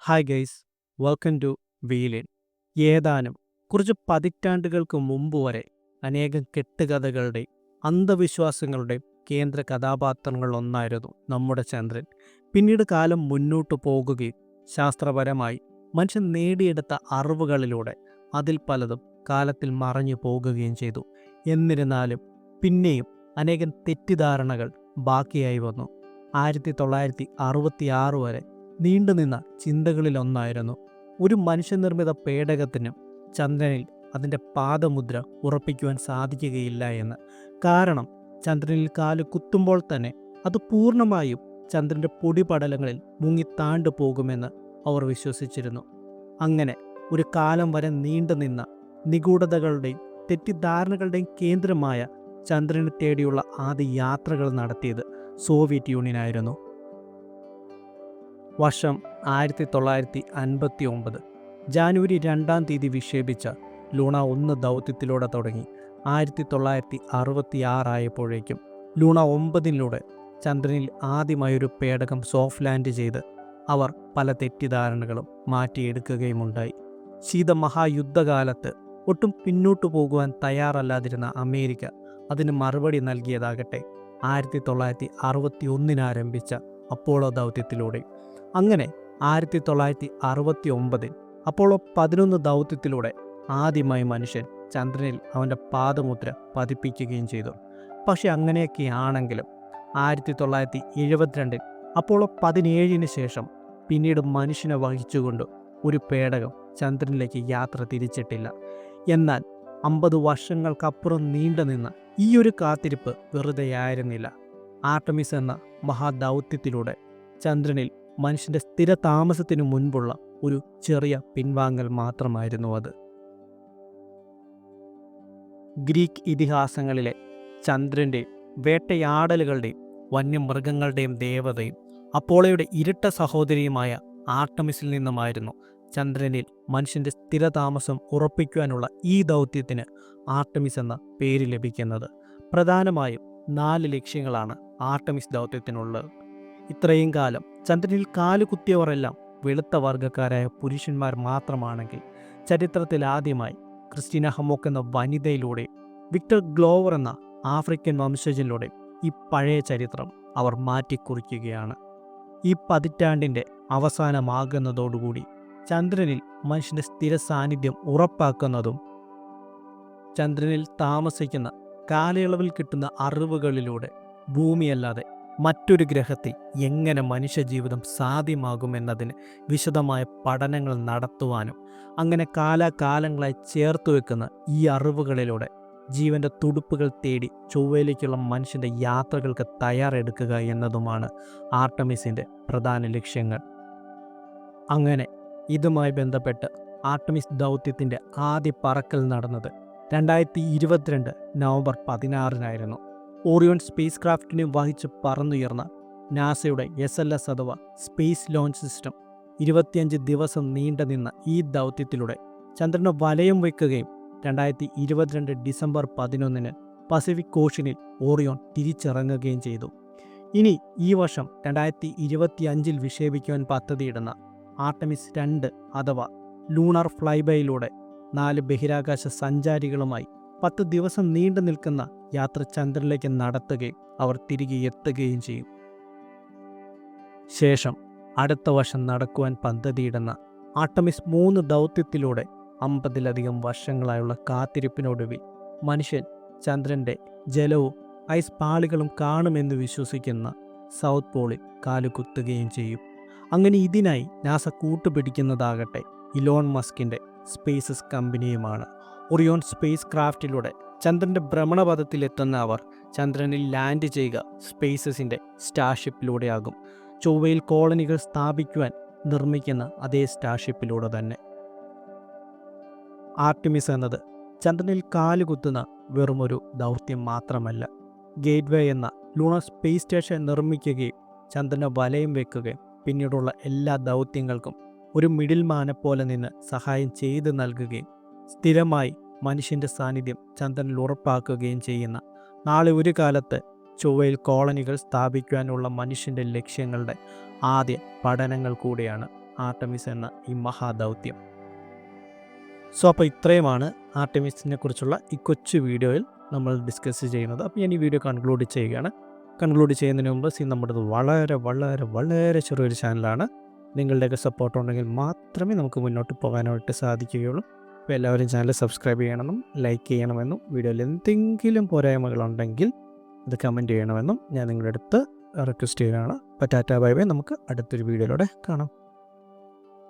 Hi guys, welcome to വീലിൻ. ഏതാനും കുറച്ച് പതിറ്റാണ്ടുകൾക്ക് മുമ്പ് വരെ അനേകം കെട്ടുകഥകളുടെയും അന്ധവിശ്വാസങ്ങളുടെയും കേന്ദ്ര കഥാപാത്രങ്ങളൊന്നായിരുന്നു നമ്മുടെ ചന്ദ്രൻ. പിന്നീട് കാലം മുന്നോട്ടു പോകുകയും ശാസ്ത്രപരമായി മനുഷ്യൻ നേടിയെടുത്ത അറിവുകളിലൂടെ അതിൽ പലതും കാലത്തിൽ മറഞ്ഞു പോകുകയും ചെയ്തു. എന്നിരുന്നാലും പിന്നെയും അനേകം തെറ്റിദ്ധാരണകൾ ബാക്കിയായി വന്നു. 1966 വരെ നീണ്ടുനിന്ന ചിന്തകളിലൊന്നായിരുന്നു ഒരു മനുഷ്യനിർമ്മിത പേടകത്തിനും ചന്ദ്രനിൽ അതിൻ്റെ പാദമുദ്ര ഉറപ്പിക്കുവാൻ സാധിക്കുകയില്ല എന്ന്. കാരണം ചന്ദ്രനിൽ കാല് കുത്തുമ്പോൾ തന്നെ അത് പൂർണ്ണമായും ചന്ദ്രൻ്റെ പൊടിപടലങ്ങളിൽ മുങ്ങിത്താണ്ടു പോകുമെന്ന് അവർ വിശ്വസിച്ചിരുന്നു. അങ്ങനെ ഒരു കാലം വരെ നീണ്ടുനിന്ന നിഗൂഢതകളുടെയും തെറ്റിദ്ധാരണകളുടെയും കേന്ദ്രമായ ചന്ദ്രനെ തേടിയുള്ള ആദ്യ യാത്രകൾ നടത്തിയത് സോവിയറ്റ് യൂണിയനായിരുന്നു. വർഷം 1959 ജാനുവരി 2 വിക്ഷേപിച്ച ലൂണ 1 ദൗത്യത്തിലൂടെ തുടങ്ങി 1966 ആയപ്പോഴേക്കും ലൂണ 9 ചന്ദ്രനിൽ ആദ്യമായൊരു പേടകം സോഫ്റ്റ് ലാൻഡ് ചെയ്ത് അവർ പല തെറ്റിദ്ധാരണകളും മാറ്റിയെടുക്കുകയുമുണ്ടായി. ശീതമഹായുദ്ധകാലത്ത് ഒട്ടും പിന്നോട്ടു പോകുവാൻ തയ്യാറല്ലാതിരുന്ന അമേരിക്ക അതിന് മറുപടി നൽകിയതാകട്ടെ 1961 ആരംഭിച്ച അപ്പോളോ ദൗത്യത്തിലൂടെ. അങ്ങനെ 1969 അപ്പോളോ 11 ദൗത്യത്തിലൂടെ ആദ്യമായി മനുഷ്യൻ ചന്ദ്രനിൽ അവൻ്റെ പാദമുദ്ര പതിപ്പിക്കുകയും ചെയ്തു. പക്ഷെ അങ്ങനെയൊക്കെയാണെങ്കിലും 1972 അപ്പോളോ 17 ശേഷം പിന്നീട് മനുഷ്യനെ വഹിച്ചുകൊണ്ട് ഒരു പേടകം ചന്ദ്രനിലേക്ക് യാത്ര തിരിച്ചിട്ടില്ല. എന്നാൽ 50 വർഷങ്ങൾക്കപ്പുറം നീണ്ടുനിന്ന ഈ ഒരു കാത്തിരിപ്പ് വെറുതെയായിരുന്നില്ല. ആർട്ടമിസ് എന്ന മഹാദൗത്യത്തിലൂടെ ചന്ദ്രനിൽ മനുഷ്യൻ്റെ സ്ഥിര താമസത്തിനു മുൻപുള്ള ഒരു ചെറിയ പിൻവാങ്ങൽ മാത്രമായിരുന്നു അത്. ഗ്രീക്ക് ഇതിഹാസങ്ങളിലെ ചന്ദ്രൻ്റെയും വേട്ടയാടലുകളുടെയും വന്യമൃഗങ്ങളുടെയും ദേവതയും അപ്പോളോയുടെ ഇരട്ട സഹോദരിയുമായ ആർട്ടമിസിൽ നിന്നുമായിരുന്നു ചന്ദ്രനിൽ മനുഷ്യൻ്റെ സ്ഥിരതാമസം ഉറപ്പിക്കുവാനുള്ള ഈ ദൗത്യത്തിന് ആർട്ടമിസ് എന്ന പേര് ലഭിക്കുന്നത്. പ്രധാനമായും 4 ലക്ഷ്യങ്ങളാണ് ആർട്ടമിസ് ദൗത്യത്തിനുള്ളത്. ഇത്രയും കാലം ചന്ദ്രനിൽ കാലുകുത്തിയവരെല്ലാം വെളുത്ത വർഗ്ഗക്കാരായ പുരുഷന്മാർ മാത്രമാണെങ്കിൽ ചരിത്രത്തിൽ ആദ്യമായി ക്രിസ്റ്റീന ഹമോക്ക് എന്ന വനിതയിലൂടെ വിക്ടർ ഗ്ലോവർ എന്ന ആഫ്രിക്കൻ വംശജനിലൂടെ ഈ പഴയ ചരിത്രം അവർ മാറ്റിക്കുറിക്കുകയാണ്. ഈ പതിറ്റാണ്ടിൻ്റെ അവസാനമാകുന്നതോടുകൂടി ചന്ദ്രനിൽ മനുഷ്യൻ്റെ സ്ഥിര സാന്നിധ്യം ഉറപ്പാക്കുന്നതും ചന്ദ്രനിൽ താമസിക്കുന്ന കാലയളവിൽ കിട്ടുന്ന അറിവുകളിലൂടെ ഭൂമിയല്ലാതെ മറ്റൊരു ഗ്രഹത്തിൽ എങ്ങനെ മനുഷ്യജീവിതം സാധ്യമാകുമെന്നതിന് വിശദമായ പഠനങ്ങൾ നടത്തുവാനും അങ്ങനെ കാലാകാലങ്ങളായി ചേർത്ത് വെക്കുന്ന ഈ അറിവുകളിലൂടെ ജീവൻ്റെ തുടുപ്പുകൾ തേടി ചൊവ്വയിലേക്കുള്ള മനുഷ്യൻ്റെ യാത്രകൾക്ക് തയ്യാറെടുക്കുക എന്നതുമാണ് ആർട്ടമിസിൻ്റെ പ്രധാന ലക്ഷ്യങ്ങൾ. അങ്ങനെ ഇതുമായി ബന്ധപ്പെട്ട് ആർട്ടമിസ് ദൗത്യത്തിൻ്റെ ആദ്യ പറക്കൽ നടന്നത് 2022 നവംബർ 16 ഓറിയോൺ സ്പേസ് ക്രാഫ്റ്റിനെ വഹിച്ച് പറന്നുയർന്ന നാസയുടെ SLS അഥവാ സ്പേസ് ലോഞ്ച് സിസ്റ്റം 25 ദിവസം നീണ്ടുനിന്ന ഈ ദൗത്യത്തിലൂടെ ചന്ദ്രന് വലയം വയ്ക്കുകയും 2022 ഡിസംബർ 11 പസഫിക് ഓഷ്യനിൽ ഓറിയോൺ തിരിച്ചിറങ്ങുകയും ചെയ്തു. ഇനി ഈ വർഷം 2025 വിക്ഷേപിക്കുവാൻ പദ്ധതിയിടുന്ന ആർട്ടമിസ് 2 അഥവാ ലൂണാർ ഫ്ലൈബൈയിലൂടെ 4 ബഹിരാകാശ സഞ്ചാരികളുമായി 10 ദിവസം നീണ്ടു നിൽക്കുന്ന യാത്ര ചന്ദ്രനിലേക്ക് നടത്തുകയും അവർ തിരികെ എത്തുകയും ചെയ്യും. ശേഷം അടുത്ത വർഷം നടക്കുവാൻ പദ്ധതിയിടുന്ന ആർട്ടമിസ് 3 ദൗത്യത്തിലൂടെ 50-ലധികം വർഷങ്ങളായുള്ള കാത്തിരിപ്പിനൊടുവിൽ മനുഷ്യൻ ചന്ദ്രൻ്റെ ജലവും ഐസ് പാളികളും കാണുമെന്ന് വിശ്വസിക്കുന്ന സൗത്ത് പോളിൽ കാലുകുത്തുകയും ചെയ്യും. അങ്ങനെ ഇതിനായി നാസ കൂട്ടുപിടിക്കുന്നതാകട്ടെ ഇലോൺ മസ്കിൻ്റെ സ്പേസസ് കമ്പനിയുമാണ്. ഒറിയോൺ സ്പേസ് ക്രാഫ്റ്റിലൂടെ ചന്ദ്രൻ്റെ ഭ്രമണപഥത്തിലെത്തുന്ന അവർ ചന്ദ്രനിൽ ലാൻഡ് ചെയ്യുക സ്പേസസിൻ്റെ സ്റ്റാർഷിപ്പിലൂടെയാകും. ചൊവ്വയിൽ കോളനികൾ സ്ഥാപിക്കുവാൻ നിർമ്മിക്കുന്ന അതേ സ്റ്റാർഷിപ്പിലൂടെ തന്നെ. ആർട്ടിമിസ് എന്നത് ചന്ദ്രനിൽ കാലുകുത്തുന്ന വെറുമൊരു ദൗത്യം മാത്രമല്ല, ഗേറ്റ്വേ എന്ന ലൂണർ സ്പേസ് സ്റ്റേഷൻ നിർമ്മിക്കുകയും ചന്ദ്രനെ വലയം വെക്കുകയും പിന്നീടുള്ള എല്ലാ ദൗത്യങ്ങൾക്കും ഒരു മിഡിൽമാനെ പോലെ നിന്ന് സഹായം ചെയ്തു നൽകുകയും സ്ഥിരമായി മനുഷ്യൻ്റെ സാന്നിധ്യം ചന്ദ്രനിൽ ഉറപ്പാക്കുകയും ചെയ്യുന്ന, നാളെ ഒരു കാലത്ത് ചൊവ്വയിൽ കോളനികൾ സ്ഥാപിക്കുവാനുള്ള മനുഷ്യൻ്റെ ലക്ഷ്യങ്ങളുടെ ആദ്യ പഠനങ്ങൾ കൂടിയാണ് ആർടെമിസ് എന്ന ഈ മഹാദൗത്യം. സോ അപ്പോൾ ഇത്രയുമാണ് ആർടെമിസിനെ കുറിച്ചുള്ള ഈ കൊച്ചു വീഡിയോയിൽ നമ്മൾ ഡിസ്കസ് ചെയ്യുന്നത്. അപ്പോൾ ഞാൻ ഈ വീഡിയോ കൺക്ലൂഡ് ചെയ്യുകയാണ്. കൺക്ലൂഡ് ചെയ്യുന്നതിന് മുമ്പ് നമ്മുടേത് വളരെ വളരെ വളരെ ചെറിയൊരു ചാനലാണ്. നിങ്ങളുടെയൊക്കെ സപ്പോർട്ട് ഉണ്ടെങ്കിൽ മാത്രമേ നമുക്ക് മുന്നോട്ട് പോകാനായിട്ട് സാധിക്കുകയുള്ളൂ. അപ്പോൾ എല്ലാവരും ചാനൽ സബ്സ്ക്രൈബ് ചെയ്യണമെന്നും ലൈക്ക് ചെയ്യണമെന്നും വീഡിയോയിൽ എന്തെങ്കിലും പോരായ്മകളുണ്ടെങ്കിൽ അത് കമൻറ്റ് ചെയ്യണമെന്നും ഞാൻ നിങ്ങളുടെ അടുത്ത് റിക്വസ്റ്റ് ചെയ്യുകയാണ്. അപ്പോൾ ടാറ്റാ ബൈ ബൈ, നമുക്ക് അടുത്തൊരു വീഡിയോയിലൂടെ കാണാം.